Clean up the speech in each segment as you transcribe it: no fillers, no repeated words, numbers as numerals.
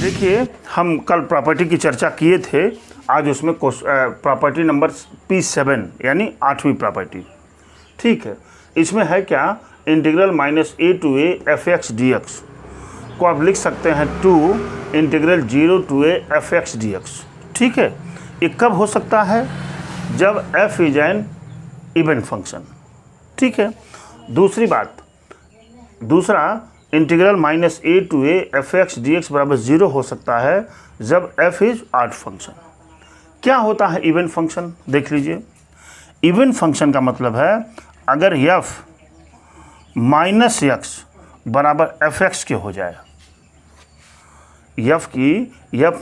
देखिए, हम कल प्रॉपर्टी की चर्चा किए थे। आज उसमें प्रॉपर्टी नंबर P7 यानी 8वीं प्रॉपर्टी। ठीक है, इसमें है क्या, integral -a to a f(x) dx को आप लिख सकते हैं to integral 0 to a f(x) dx। ठीक है, ये कब हो सकता है, जब f is an even function. ठीक है, दूसरी बात, दूसरा integral -a to a f(x) dx बराबर 0 हो सकता है जब f इज ऑड फंक्शन। क्या होता है इवन फंक्शन, देख लीजिए। इवन फंक्शन का मतलब है अगर f -x बराबर f(x) के हो जाए, f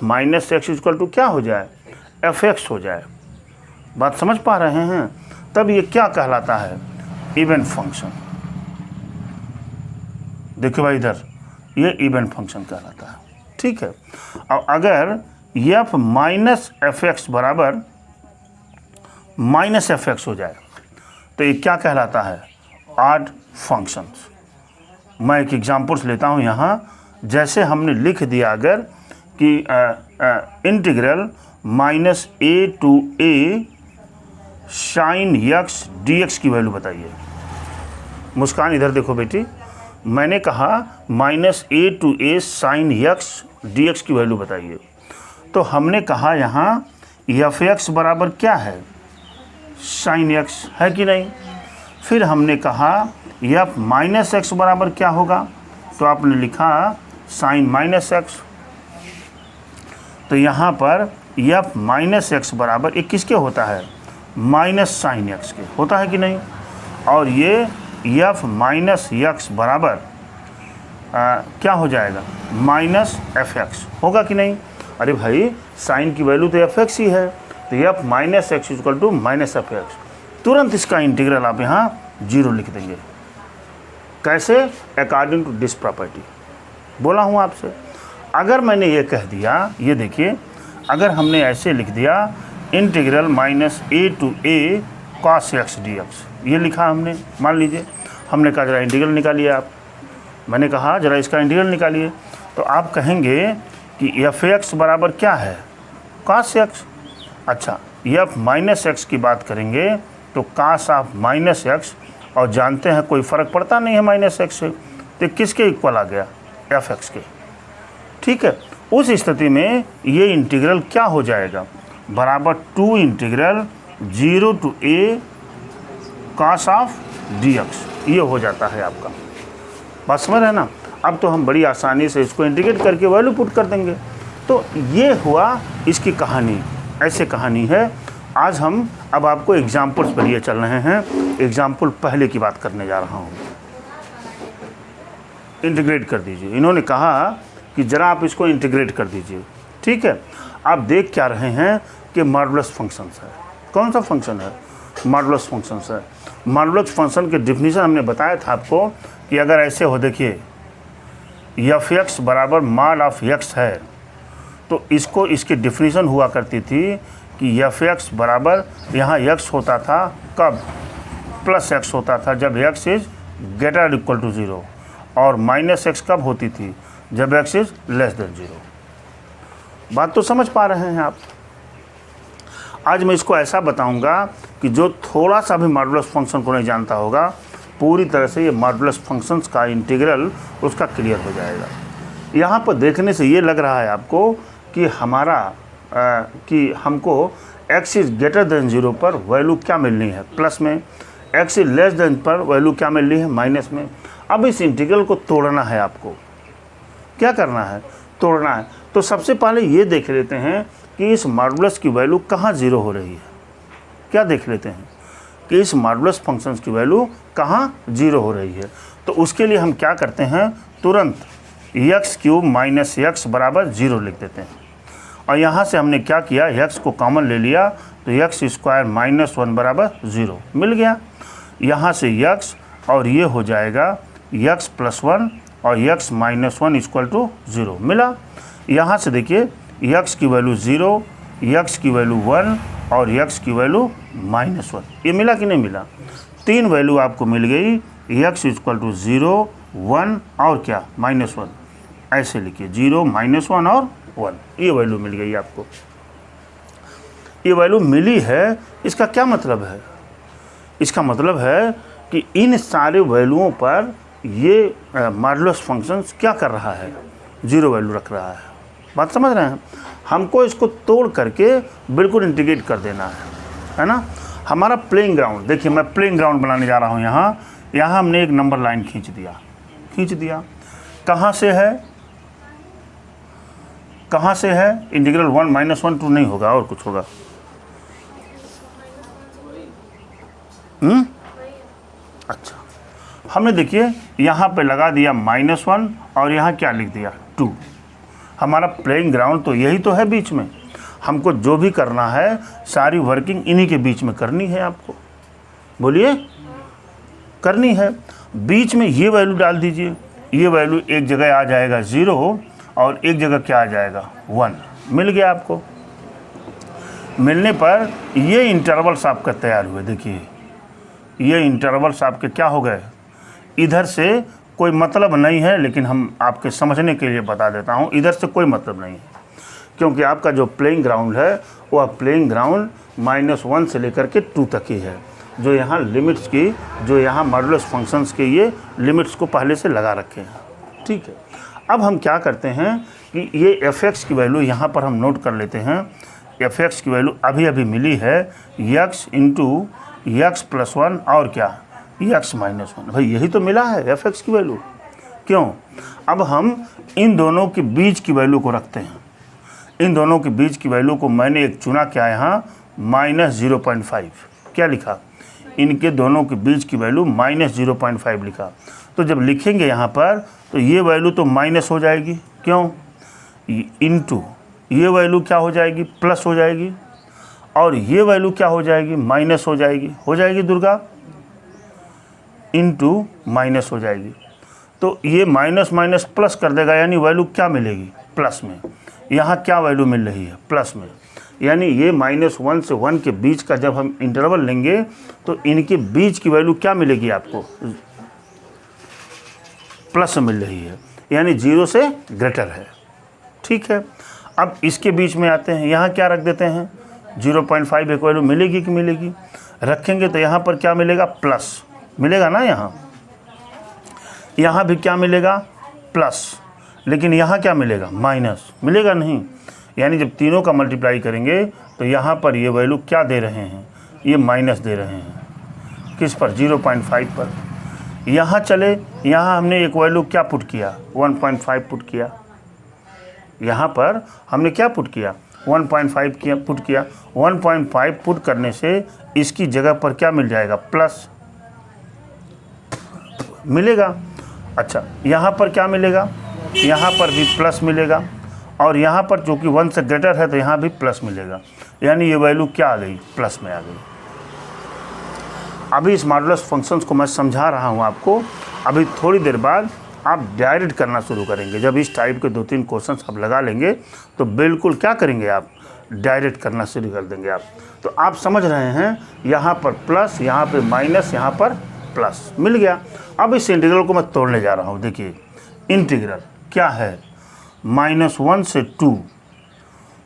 -x इक्वल टू क्या हो जाए, f(x) हो जाए। बात समझ पा रहे हैं, तब ये क्या कहलाता है, इवन फंक्शन। देखिए भाई, इधर ये इवन फंक्शन कहलाता है। ठीक है, अब अगर f -f(x) बराबर -f(x) हो जाए तो ये क्या कहलाता है, ऑड फंक्शन। मैं एक एग्जाम्पल्स लेता हूँ यहाँ। जैसे हमने लिख दिया अगर कि integral -a to a sin x dx की वैल्यू बताइए। मुस्कान इधर देखो बेटी, मैंने कहा -a to a sin x dx की वैल्यू बताइए। तो हमने कहा यहाँ f(x) बराबर क्या है, sin x है कि नहीं। फिर हमने कहा f -x बराबर क्या होगा, तो आपने लिखा sin -x। तो यहाँ पर f -x बराबर ये किसके होता है, sin x के होता है कि नहीं। और ये f -x बराबर क्या हो जाएगा, -f(x) होगा कि नहीं। अरे भाई, साइन की वैल्यू तो f(x) ही है, तो f -x equal to -f(x). तुरंत इसका इंटीग्रल आप यहाँ 0 लिख देंगे। कैसे, अकॉर्डिंग टू दिस प्रॉपर्टी। बोला हूँ आपसे, अगर मैंने ये कह दिया, ये देखिए, अगर हमने ऐसे लिख दिया integral -a to a cos x dx, ये लिखा हमने। मान लीजिए हमने कहा जरा इंटीग्रल निकालिए आप, मैंने कहा जरा इसका इंटीग्रल निकालिए। तो आप कहेंगे कि f(x) बराबर क्या है, cos x। अच्छा, f -x की बात करेंगे तो cos ऑफ -x, और जानते हैं कोई फ़र्क पड़ता नहीं है -x से, तो किसके इक्वल आ गया, f(x) के। ठीक है, उस स्थिति में ये इंटीग्रल क्या हो जाएगा, बराबर 2 integral 0 to a cos of dx, ये हो जाता है आपका। बात समझ रहे ना। अब तो हम बड़ी आसानी से इसको इंटीग्रेट करके वैल्यू पुट कर देंगे। तो ये हुआ इसकी कहानी, ऐसे कहानी है। आज हम अब आपको एग्जाम्पल्स पर लिए चल रहे हैं। एग्जाम्पल पहले की बात करने जा रहा हूँ। इंटीग्रेट कर दीजिए, इन्होंने कहा कि ज़रा आप इसको इंटीग्रेट कर दीजिए। ठीक है, आप देख क्या रहे हैं कि मॉडुलस फंक्शंस है। कौन सा फंक्शन है, मॉडुलस फंक्शंस है। मॉडुलस फंक्शन के डिफिनीशन हमने बताया था आपको कि अगर ऐसे हो, देखिए f(x) बराबर मॉड ऑफ x है, तो इसको इसकी डिफिनीशन हुआ करती थी कि f(x) बराबर यहाँ x होता था कब, +x होता था जब x is greater equal to 0, और -x कब होती थी, जब x इज लेस देन 0। बात तो समझ पा रहे हैं आप। आज मैं इसको ऐसा बताऊंगा कि जो थोड़ा सा भी मॉडुलस फंक्शन को नहीं जानता होगा, पूरी तरह से ये मॉडुलस फंक्शंस का इंटीग्रल उसका क्लियर हो जाएगा। यहाँ पर देखने से ये लग रहा है आपको कि कि हमको x इज़ ग्रेटर देन 0 पर वैल्यू क्या मिलनी है, प्लस में, x इज लेस देन पर वैल्यू क्या मिलनी है, माइनस में। अब इस इंटीग्रल को तोड़ना है आपको। क्या करना है, तोड़ना है। तो सबसे पहले ये देख लेते हैं कि इस मॉडुलस की वैल्यू कहाँ 0 हो रही है। क्या देख लेते हैं कि इस मॉडुलस फंक्शंस की वैल्यू कहाँ 0 हो रही है। तो उसके लिए हम क्या करते हैं, तुरंत x³ - x बराबर 0 लिख देते हैं। और यहाँ से हमने क्या किया, x को कॉमन ले लिया, तो x² - 1 बराबर 0 मिल गया। यहाँ से x, और ये हो जाएगा x + 1 और x - 1 इक्वल टू 0 मिला। यहाँ से देखिए x की वैल्यू 0, x की वैल्यू 1 और x की वैल्यू -1, ये मिला कि नहीं मिला। 3 वैल्यू आपको मिल गई, x = 0, 1 और क्या, -1। ऐसे लिखिए 0 -1 और 1, ये वैल्यू मिल गई आपको। ये वैल्यू मिली है, इसका क्या मतलब है? इसका मतलब है कि इन सारे वैल्यूओं पर ये मॉडुलस फंक्शंस क्या कर रहा है, 0 वैल्यू रख रहा है। बात समझ रहे हैं? हमको इसको तोड़ करके बिल्कुल इंटीग्रेट कर देना है ना। हमारा प्लेइंग ग्राउंड, देखिए मैं प्लेइंग ग्राउंड बनाने जा रहा हूँ। यहाँ हमने एक नंबर लाइन खींच दिया। कहाँ से है? इंटीग्रल 1 - 1 2 नहीं होगा, और कुछ होगा। अच्छा, हमने देखिए यहाँ पे लगा दिया -1 और यहाँ क्या लिख दिया 2। हमारा प्लेइंग ग्राउंड तो यही तो है बीच में। हमको जो भी करना है सारी वर्किंग इन्हीं के बीच में करनी है। आपको बोलिए, करनी है। बीच में ये वैल्यू डाल दीजिए। ये वैल्यू एक जगह आ जाएगा 0 और एक जगह क्या आ जाएगा 1। मिल गया आपको। मिलने पर ये इंटरवल्स आपका तैयार हुए। देखिए ये इंटरवल्स आपके क्या हो गए, इधर से कोई मतलब नहीं है, लेकिन हम आपके समझने के लिए बता देता हूँ, इधर से कोई मतलब नहीं है, क्योंकि आपका जो प्लेइंग ग्राउंड है वह प्लेइंग ग्राउंड -1 से लेकर के 2 तक ही है। जो यहाँ लिमिट्स की, जो यहाँ मॉडुलस फंक्शंस के ये लिमिट्स को पहले से लगा रखे हैं। ठीक है, अब हम क्या करते हैं कि ये f(x) की वैल्यू यहाँ पर हम नोट कर लेते हैं। f(x) की वैल्यू अभी मिली है x × x + 1 और क्या x - 1। भाई यही तो मिला है f(x) की वैल्यू। क्यों? अब हम इन दोनों के बीच की वैल्यू को रखते हैं। इन दोनों के बीच की वैल्यू को मैंने एक चुना क्या यहाँ -0.5। क्या लिखा? इनके दोनों के बीच की वैल्यू -0.5 लिखा। तो जब लिखेंगे यहाँ पर तो ये वैल्यू तो माइनस हो जाएगी। क्यों? इनटू ये वैल्यू क्या हो जाएगी, प्लस हो जाएगी, और ये वैल्यू क्या हो जाएगी, माइनस हो जाएगी दुर्गा, इनटू माइनस हो जाएगी। तो ये माइनस माइनस प्लस कर देगा, यानी वैल्यू क्या मिलेगी, प्लस में। यहाँ क्या वैल्यू मिल रही है, प्लस में। यानी ये -1 से 1 के बीच का जब हम इंटरवल लेंगे तो इनके बीच की वैल्यू क्या मिलेगी आपको, प्लस मिल रही है, यानी 0 से ग्रेटर है। ठीक है, अब इसके बीच में आते हैं। यहाँ क्या रख देते हैं, 0.5 एक वैल्यू मिलेगी कि मिलेगी, रखेंगे तो यहाँ पर क्या मिलेगा, प्लस मिलेगा ना। यहाँ भी क्या मिलेगा, प्लस, लेकिन यहाँ क्या मिलेगा, माइनस मिलेगा नहीं। यानी जब तीनों का मल्टीप्लाई करेंगे तो यहाँ पर ये वैल्यू क्या दे रहे हैं, ये माइनस दे रहे हैं। किस पर, 0.5 पर। यहाँ चले, यहाँ हमने एक वैल्यू क्या पुट किया, 1.5 पुट किया। यहाँ पर हमने क्या पुट किया, 1.5 किया, पुट किया। 1.5 पुट करने से इसकी जगह पर क्या मिल जाएगा, प्लस मिलेगा। अच्छा, यहाँ पर क्या मिलेगा, यहाँ पर भी प्लस मिलेगा, और यहाँ पर चूँकि 1 से ग्रेटर है तो यहाँ भी प्लस मिलेगा। यानी ये वैल्यू क्या आ गई, प्लस में आ गई। अभी इस मॉडुलस फंक्शंस को मैं समझा रहा हूँ आपको। अभी थोड़ी देर बाद आप डायरेक्ट करना शुरू करेंगे। जब इस टाइप के 2-3 क्वेश्चंस आप लगा लेंगे तो बिल्कुल क्या करेंगे, आप डायरेक्ट करना शुरू कर देंगे आप। तो आप समझ रहे हैं, यहाँ पर प्लस, यहाँ पे माइनस, यहाँ पर प्लस मिल गया। अब इस इंटीग्रल को मैं तोड़ने जा रहा हूँ। देखिए इंटीग्रल क्या है, -1 से 2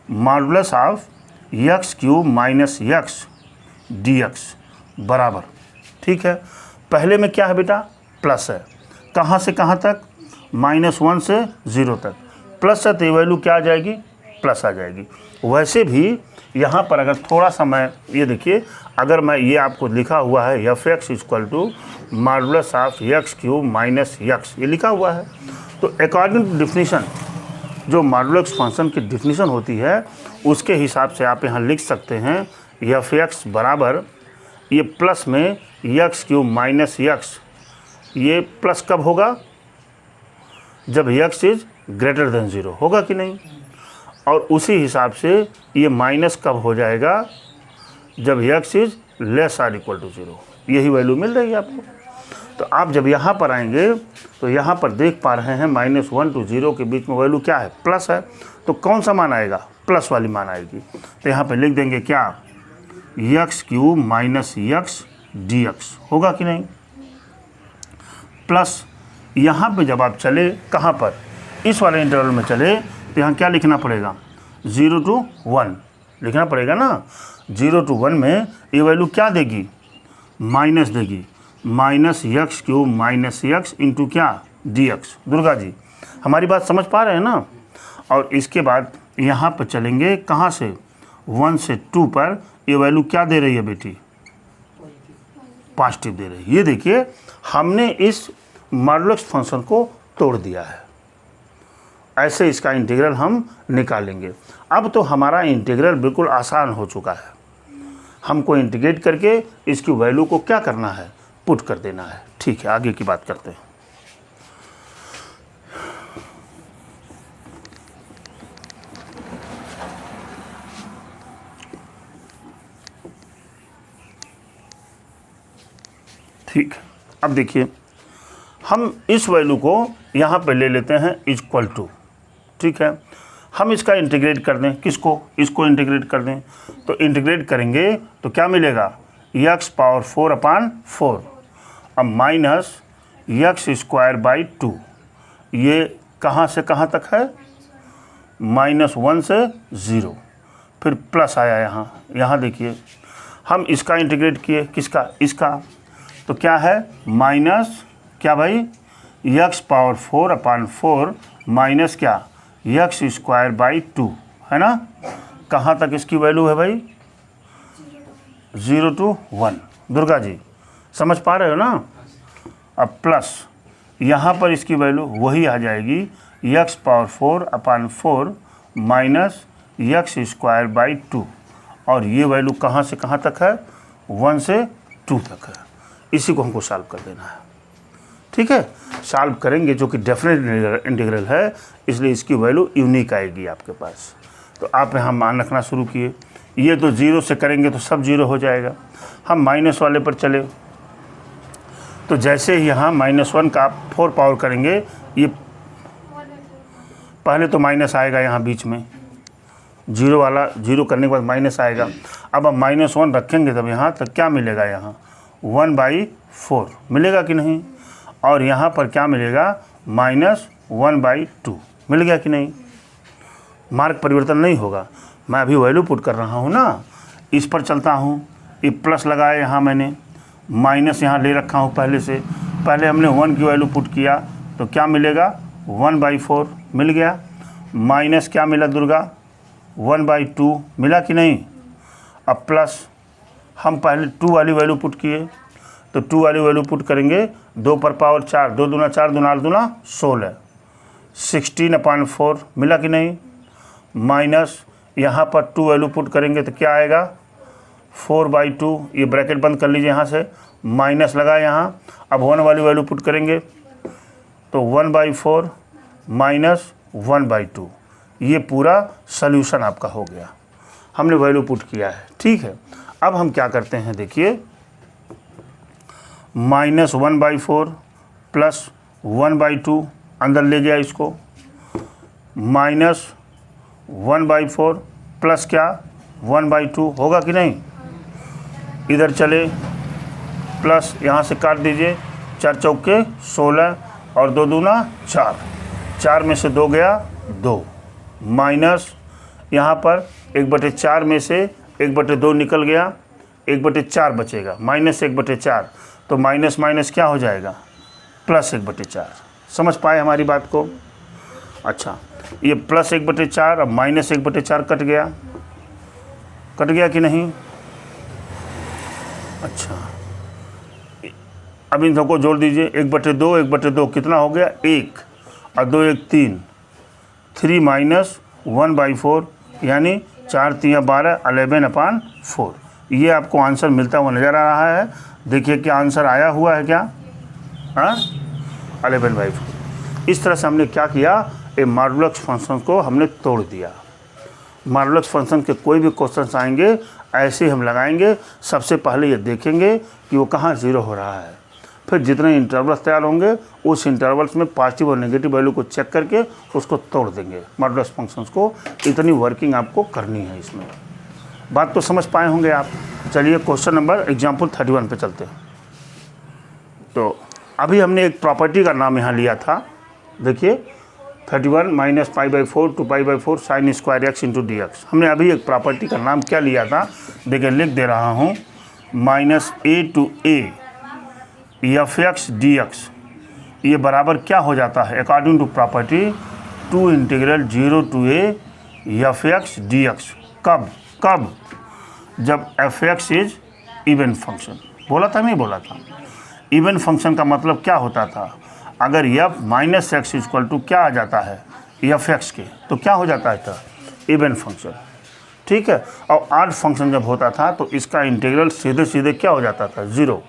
modulus of x³ - x dx बराबर। ठीक है, पहले में क्या है बेटा, प्लस है। कहाँ से कहाँ तक, -1 से 0 तक। प्लस है तो ये वैल्यू क्या आ जाएगी, प्लस आ जाएगी। वैसे भी यहाँ पर अगर थोड़ा सा मैं ये देखिए, अगर मैं ये आपको लिखा हुआ है f(x) = modulus of x³ - x, ये लिखा हुआ है। तो अकॉर्डिंग टू डेफिनेशन, जो मॉडुलस फंक्शन की डेफिनेशन होती है उसके हिसाब से आप यहाँ लिख सकते हैं f(x) बराबर, ये प्लस में x³ - x। ये प्लस कब होगा, जब x इज़ ग्रेटर देन 0 होगा कि नहीं। और उसी हिसाब से ये माइनस कब हो जाएगा, जब x is less or equal to 0। यही वैल्यू मिल रही है आपको। तो आप जब यहाँ पर आएंगे तो यहाँ पर देख पा रहे हैं -1 to 0 के बीच में वैल्यू क्या है, प्लस है। तो कौन सा मान आएगा, प्लस वाली मान आएगी। तो यहाँ पे लिख देंगे क्या, x³ - x dx होगा कि नहीं। प्लस यहाँ पे जब आप चले कहाँ पर, इस वाले इंटरवल में चले तो यहाँ क्या लिखना पड़ेगा, 0 to 1 लिखना पड़ेगा ना। 0 to 1 में ये वैल्यू क्या देगी, माइनस देगी, -x³ -x इंटू क्या, dx। दुर्गा जी हमारी बात समझ पा रहे हैं ना। और इसके बाद यहाँ पर चलेंगे कहाँ से, 1 से 2 पर ये वैल्यू क्या दे रही है बेटी, पॉजिटिव दे रही है। ये देखिए हमने इस मॉडुलस फंक्शन को तोड़ दिया है। ऐसे इसका इंटीग्रल हम निकालेंगे। अब तो हमारा इंटीग्रल बिल्कुल आसान हो चुका है। हमको इंटीग्रेट करके इसकी वैल्यू को क्या करना है, पुट कर देना है। ठीक है, आगे की बात करते हैं। ठीक, अब देखिए हम इस वैल्यू को यहाँ पे ले लेते हैं इक्वल टू। ठीक है, हम इसका इंटीग्रेट कर दें, किसको, इसको इंटीग्रेट कर दें। तो इंटीग्रेट करेंगे तो क्या मिलेगा, x⁴/4 अब माइनस x²/2। ये कहाँ से कहाँ तक है, -1 से 0, फिर प्लस आया यहाँ देखिए हम इसका इंटीग्रेट किए, किसका, इसका। तो क्या है, माइनस क्या भाई, x⁴/4 माइनस क्या, x² है ना। कहाँ तक इसकी वैल्यू है भाई, 0 to 1। दुर्गा जी समझ पा रहे हो ना। अब प्लस यहाँ पर इसकी वैल्यू वही आ जाएगी, x⁴/4 माइनस x²/2। और ये वैल्यू कहाँ से कहाँ तक है, 1 से 2 तक है। इसी को हमको सॉल्व कर देना है। ठीक है, सॉल्व करेंगे जो कि डेफिनेट इंटीग्रल है, इसलिए इसकी वैल्यू यूनिक आएगी आपके पास। तो आप यहाँ मान रखना शुरू किए। ये तो 0 से करेंगे तो सब 0 हो जाएगा। हम माइनस वाले पर चले तो जैसे ही यहाँ -1 का 4 पावर करेंगे, ये पहले तो माइनस आएगा यहाँ बीच में, 0 वाला 0 करने के बाद माइनस आएगा। अब हम -1 रखेंगे तब यहाँ तक क्या मिलेगा, यहाँ 1/4 मिलेगा कि नहीं। और यहाँ पर क्या मिलेगा, -1/2 मिल गया कि नहीं। मार्क परिवर्तन नहीं होगा। मैं अभी वैल्यू पुट कर रहा हूँ ना, इस पर चलता हूँ। ये प्लस लगाया यहाँ मैंने, माइनस यहाँ ले रखा हूँ पहले से। पहले हमने 1 की वैल्यू पुट किया तो क्या मिलेगा, 1/4 मिल गया। माइनस क्या मिला दुर्गा, 1/2 मिला कि नहीं। अब प्लस हम पहले 2 वाली वैल्यू पुट किए तो 2 वाली वैल्यू पुट करेंगे, 2 पर पावर 4, 2 दूना 4, 2 8 दूना 16, 16/4 मिला कि नहीं। माइनस यहाँ पर 2 वैल्यू पुट करेंगे तो क्या आएगा, 4/2। ये ब्रैकेट बंद कर लीजिए यहाँ से, माइनस लगा यहाँ। अब 1 वाली वैल्यू पुट करेंगे तो 1/4 माइनस 1/2। ये पूरा सल्यूशन आपका हो गया, हमने वैल्यू पुट किया है। ठीक है, अब हम क्या करते हैं, देखिए -1/4 प्लस 1/2 अंदर ले गया इसको, -1/4 प्लस क्या 1/2 होगा कि नहीं। इधर चले प्लस यहाँ से काट दीजिए, 4 चौके 16 और 2 दूना 4, 4 में से 2 गया 2, माइनस यहाँ पर 1/4 में से 1/2 निकल गया, 1/4 बचेगा, -1/4। तो माइनस माइनस क्या हो जाएगा, +1/4। समझ पाए हमारी बात को। अच्छा, ये +1/4 अब -1/4 कट गया कि नहीं। अच्छा, अब इन सबको जोड़ दीजिए, 1/2 1/2 कितना हो गया, 1 और 2 1 3, 3 माइनस 1/4 यानी 4 3 12, 11/4। ये आपको आंसर मिलता हुआ नज़र आ रहा है। देखिए क्या आंसर आया हुआ है, क्या, हाँ 11/4। इस तरह से हमने क्या किया, ये मॉडुलस फंक्शन को हमने तोड़ दिया। मॉडुलस फंक्शन के कोई भी क्वेश्चन आएंगे ऐसे ही हम लगाएंगे। सबसे पहले ये देखेंगे कि वो कहाँ 0 हो रहा है, फिर जितने इंटरवल्स तैयार होंगे उस इंटरवल्स में पॉजिटिव और नेगेटिव वैल्यू को चेक करके उसको तोड़ देंगे मॉडुलस फंक्शंस को। इतनी वर्किंग आपको करनी है इसमें। बात तो समझ पाए होंगे आप। चलिए क्वेश्चन नंबर एग्जाम्पल 31 पे चलते हैं। तो अभी हमने एक प्रॉपर्टी का नाम यहाँ लिया था। देखिए 31 minus π/4 to π/4 sine square x into d x. हमने अभी एक प्रॉपर्टी का नाम क्या लिया था, देखिए लिख दे रहा हूँ, minus A to A F X D X, ये बराबर क्या हो जाता है according to property, two integral 0 to A F X D X. कब कब? जब F X is even function. बोला था नहीं बोला था? इवन फंक्शन का मतलब क्या होता था, अगर F minus X equal to क्या आ जाता है एफ एक्स के, तो क्या हो जाता था इवन फंक्शन। ठीक है, और ऑड फंक्शन जब होता था तो इसका इंटीग्रल सीधे सीधे क्या हो जाता था 0।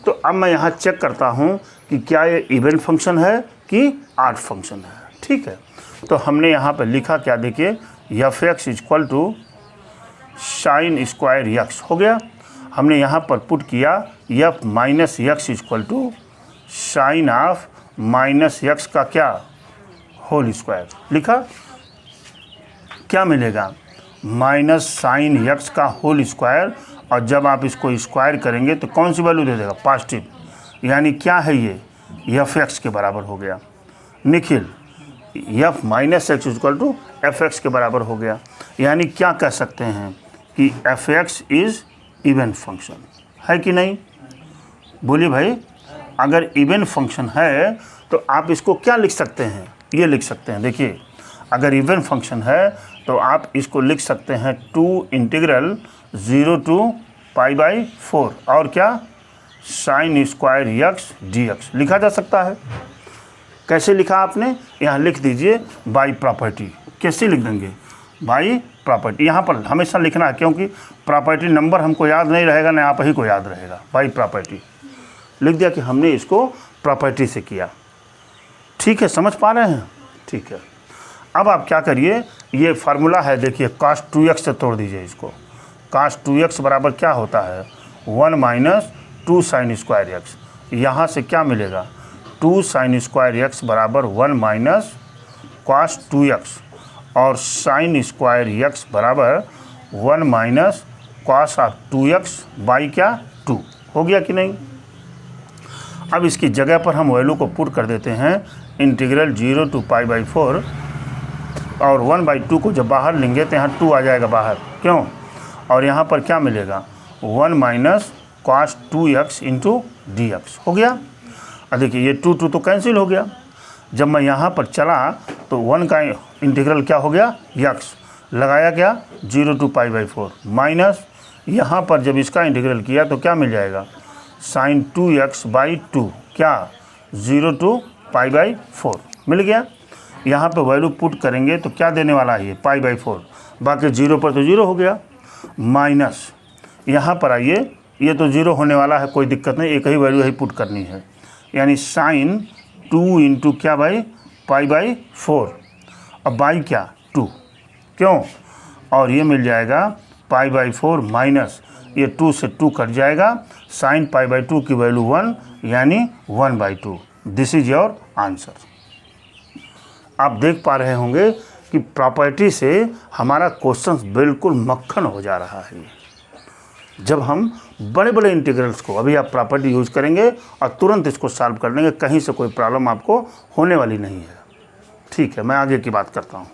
तो अब मैं यहाँ चेक करता हूँ कि क्या ये इवन फंक्शन है कि ऑड फंक्शन है। ठीक है, तो हमने यहाँ पर लिखा क्या, देखिए F X equal to sine square X हो गया। हमने यहाँ पर पुट किया F minus X equal to sine of minus X का क्या होल स्क्वायर लिखा। क्या मिलेगा, माइनस साइन एक्स का होल स्क्वायर, और जब आप इसको स्क्वायर करेंगे तो कौन सी वैल्यू दे देगा, पॉजिटिव, यानी क्या है ये एफ एक्स के बराबर हो गया। Nikhil, F minus X equal to F X के बराबर हो गया, यानी क्या कह सकते हैं कि F x is even function है कि नहीं? बोलिए भाई, अगर इवन फंक्शन है तो आप इसको क्या लिख सकते हैं, ये लिख सकते हैं। देखिए अगर इवन फंक्शन है तो आप इसको लिख सकते हैं 2 इंटीग्रल 0 टू π/4 और क्या sign square x D x लिखा जा सकता है। कैसे लिखा आपने, यहाँ लिख दीजिए बाई प्रॉपर्टी। कैसे लिख देंगे, बाई प्रॉपर्टी। यहाँ पर हमेशा लिखना है क्योंकि प्रॉपर्टी नंबर हमको याद नहीं रहेगा, ना आप ही को याद रहेगा। बाई प्रॉपर्टी लिख दिया कि हमने इसको प्रॉपर्टी से किया। ठीक है, समझ पा रहे हैं? ठीक है, अब आप क्या करिए, ये फार्मूला है, देखिए cos 2x से तोड़ दीजिए इसको। cos 2x बराबर क्या होता है 1 माइनस 2 साइन स्क्वायर एक्स। यहाँ से क्या मिलेगा 2 साइन स्क्वायर एक्स बराबर 1 माइनस cos 2x, और साइन स्क्वायर एक्स बराबर 1 minus cos of 2x by क्या 2 हो गया कि नहीं। अब इसकी जगह पर हम वैल्यू को पुट कर देते हैं, इंटीग्रल 0 टू π/4, और 1/2 को जब बाहर लेंगे तो यहाँ 2 आ जाएगा बाहर, क्यों, और यहाँ पर क्या मिलेगा 1 minus cos 2x into d x हो गया। और देखिए ये 2 तो कैंसिल हो गया। जब मैं यहाँ पर चला तो 1 का इंटीग्रल क्या हो गया x, लगाया क्या 0 टू π/4, माइनस यहाँ पर जब इसका इंटीग्रल किया तो क्या मिल जाएगा साइन 2x/2, क्या 0 टू π/4 मिल गया। यहाँ पे वैल्यू पुट करेंगे तो क्या देने वाला है ये π/4, बाकी 0 पर तो 0 हो गया, माइनस यहाँ पर आइए, ये तो 0 होने वाला है, कोई दिक्कत नहीं, एक ही वैल्यू ही पुट करनी है, यानी साइन 2 इंटू क्या भाई π/4, अब बाई क्या 2, क्यों, और ये मिल जाएगा π/4 माइनस ये 2 से 2 कट जाएगा, साइन π/2 की वैल्यू 1 यानी 1/2। This is your answer. आप देख पा रहे होंगे कि प्रॉपर्टी से हमारा क्वेश्चन बिल्कुल मक्खन हो जा रहा है। जब हम बड़े बड़े इंटीग्रल्स को, अभी आप प्रॉपर्टी यूज़ करेंगे और तुरंत इसको सॉल्व कर लेंगे, कहीं से कोई प्रॉब्लम आपको होने वाली नहीं है। ठीक है, मैं आगे की बात करता हूँ।